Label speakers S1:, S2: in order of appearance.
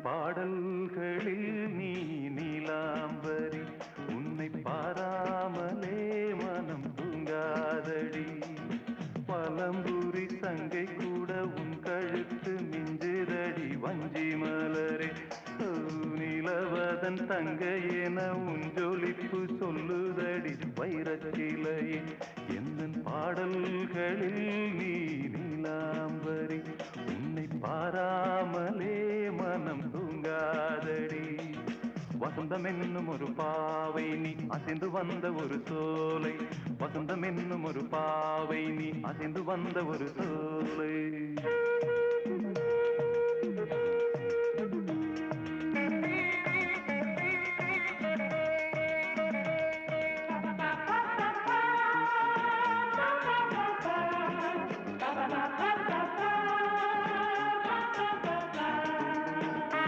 S1: பாடல்களில் நீ நீலாம்பரி உன்னை பாராமலே மனம் தூங்காதடி பலம்புரி சங்கை கூட உன் கழுத்து மிஞ்சிரடி வஞ்சி மலரே நிலவதன் தங்கை என உன் ஜொலிப்பு சொல்லுதடி வைரச்சிலையே எந்த பாடல்களில் நீ நீலாம்பரி உன்னை பாராமலே மனம் தூங்காதடி வசந்தம் என்னும் ஒரு பாவை நீ அசைந்து வந்த ஒரு சோலை வசந்தம் என்னும் ஒரு பாவை நீ அசைந்து வந்த ஒரு சோலை